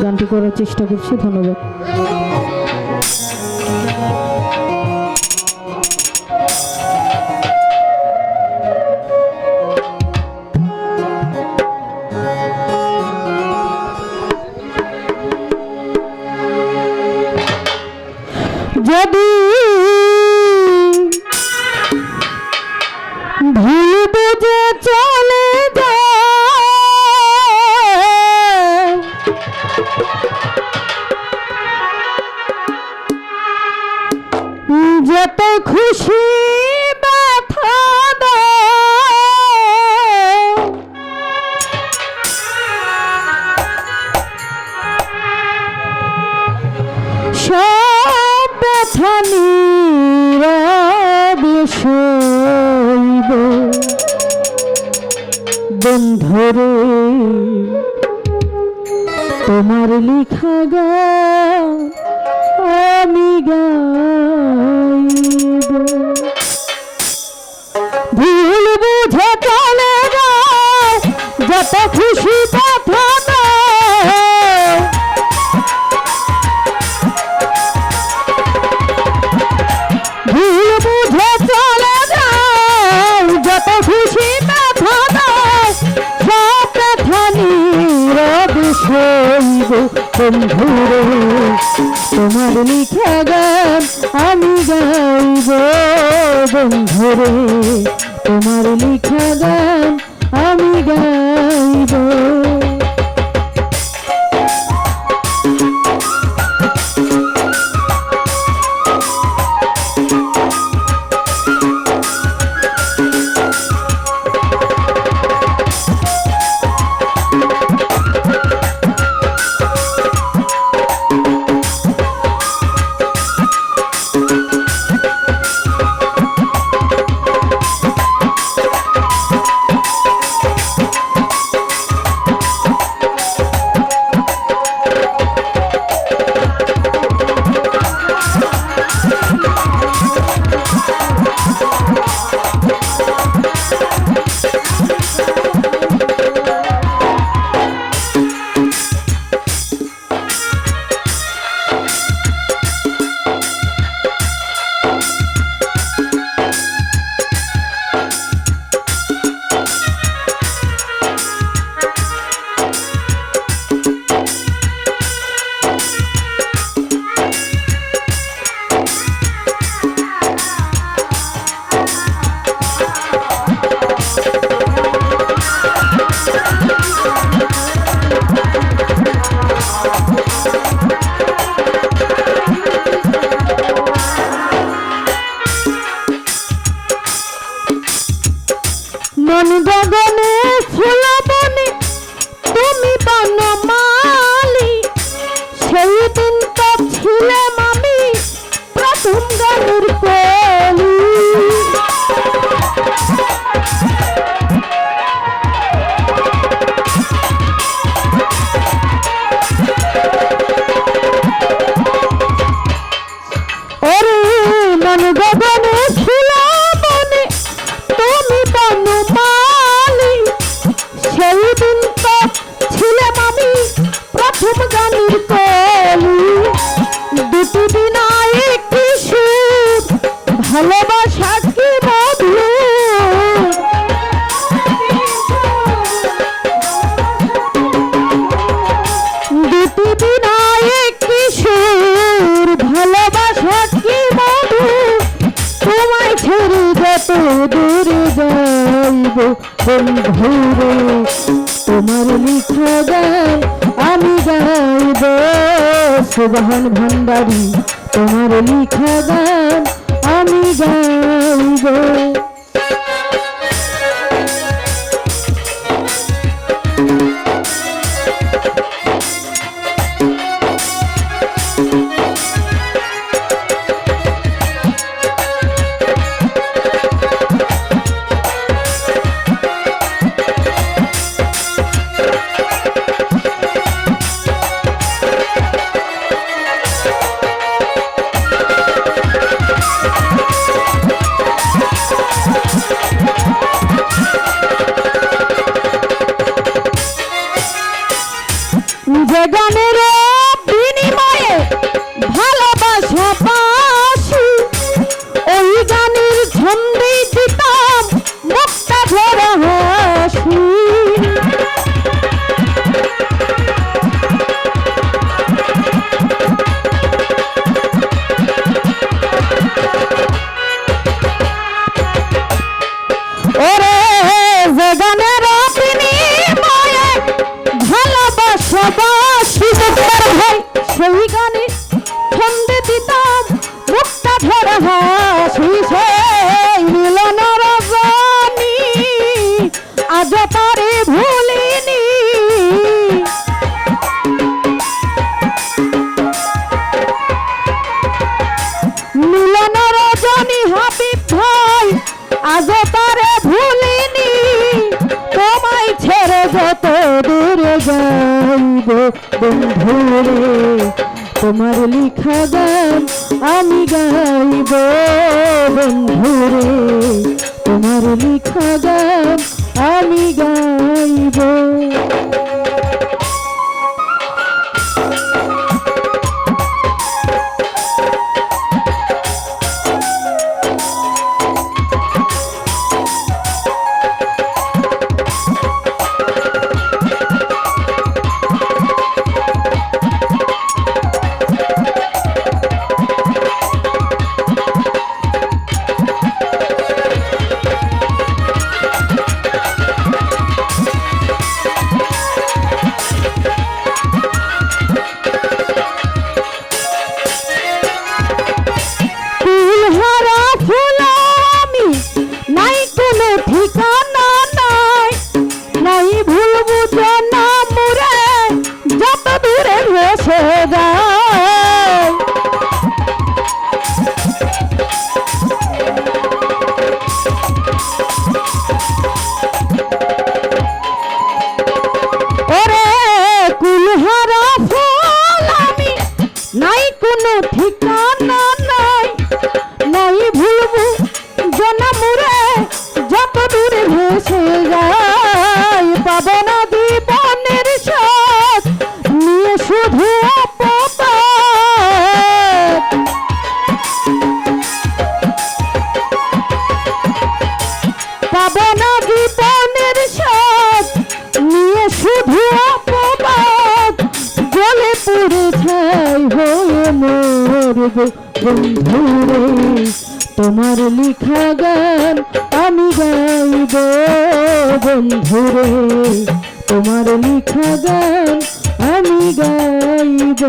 গানটি করার চেষ্টা করছি। ধন্যবাদ। যদি ভুল বুঝে চলে যায়, যত খুশি ব্যথা দাও, সব ব্যথা নীরবে সইব বন্ধুরে, তোমার লিখা গান আমি গাইব। ভুল বুঝে চলে যায়, যত খুশি ব্যথা দাও, ভুল বুঝে চলে যায়, যত খুশি ব্যথা দাও, সব ব্যথা নীরবে সইব বন্ধুরে, তোমার লিখা গান আমি গাইব বন্ধুরে, তোমার লিখা গান আমি গাইব। মন গগনে ফুল বনে তুমি বনমালী, সেই দিন তো ছিলাম আমি প্রথম গানের কলি। ওরে মন গগনে ফুল বনে তুমি বনমালী, সেই দিন তো ছিলাম আমি প্রথম গানের কলি। দুটি বিনায় একটি সুর, ভালোবাসা কি মধু, দুটি বিনায় একটি সুর, ভালোবাসা কি মধু, তোমায় ছেড়ে যত দূরে যাইব বন্ধুরে, তোমার লিখা গান আমি গাইব। সুবহান ভান্ডারী, তোমার লিখা গান আমি গাইব। সেই গানে ছন্দে দিতাম মুক্তা ধরা হাসি, সেই মিলন রজনী আজ তারে ভুলিনি। মিলন রজনী হাবিব ভাই আজ তারে ভুলিনি, তোমায় ছেড়ে যত দূরে যাইব বন্ধুরে, তোমার লিখা গান আমি গাইব বন্ধুরে, তোমার লিখা গান আমি গাইব। ঠিকানা নাই নাই ভুলবো জনমুরে যত দূরে ভেসে যায়, পাবো না জীবনের সাথ নিয়ে শুধু অপবাদ, পাবো না জীবনের সাথ নিয়ে শুধু অপবাদ, জলে পুড়ে ছাই হয়ে মরব বন্ধুরে, তোমার লিখা গান আমি গাইব বন্ধুরে, তোমার লিখা গান আমি গাইব।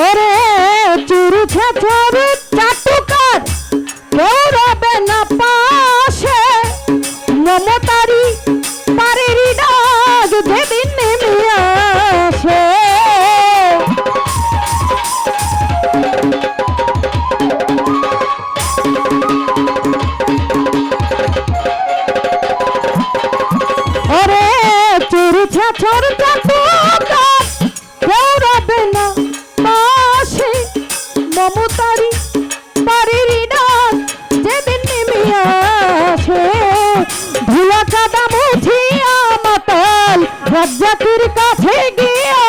ওরে চুরু ছাছারু চাটুকার কেউ রবে না পাশে, মমতারি পারেরি ডাক যেদিন নেমে আসে, ওরে চুরু ছাছারু চাটুকার কেউ রবে না পাশে, মমতারি পারেরি ডাক যেদিন নেমে আসে, ধুলা কাদা মুছিয়া মাতাল রাজ্জাকের কাছে গিয়া,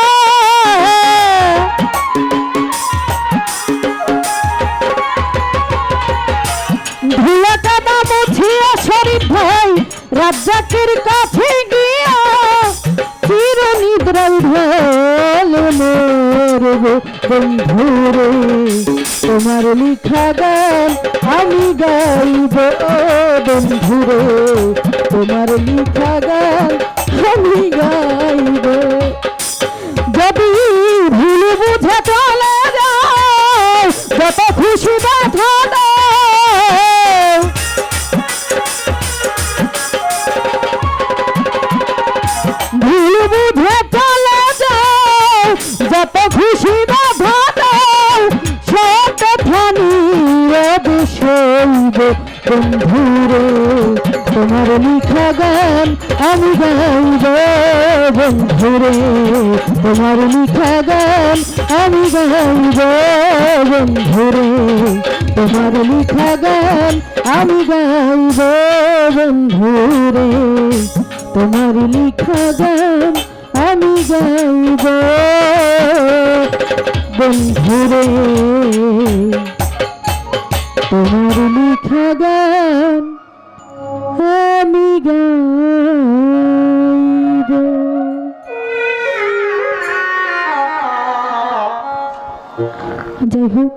ধুলা কাদা মুছিয়া শরীফ ভাই রাজ্জাকের কাছে গিয়া, চির নিদ্রায় ঢলে মরব বন্ধুরে, তোমার লিখা গান আমি গাইব বন্ধুরে, তোমার লিখা গান আমি গাইব। যদি ভুল বুঝে চলে যাও যত খুশি ব্যথা দাও, ভুল বুঝে চলে যাও যত খুশি ব্যথা দাও, সব ফানি সইব বন্ধুরে, তোমার লিখা গান আমি গাইব বন্ধুরে, তোমার লিখা গান আমি গাইব বন্ধুরে, তোমার লিখা গান আমি গাইব বন্ধুরে, তোমার লিখা গান আমি গাইব বন্ধুরে তোমার লিখা গান আমি গাইব। যাই হোক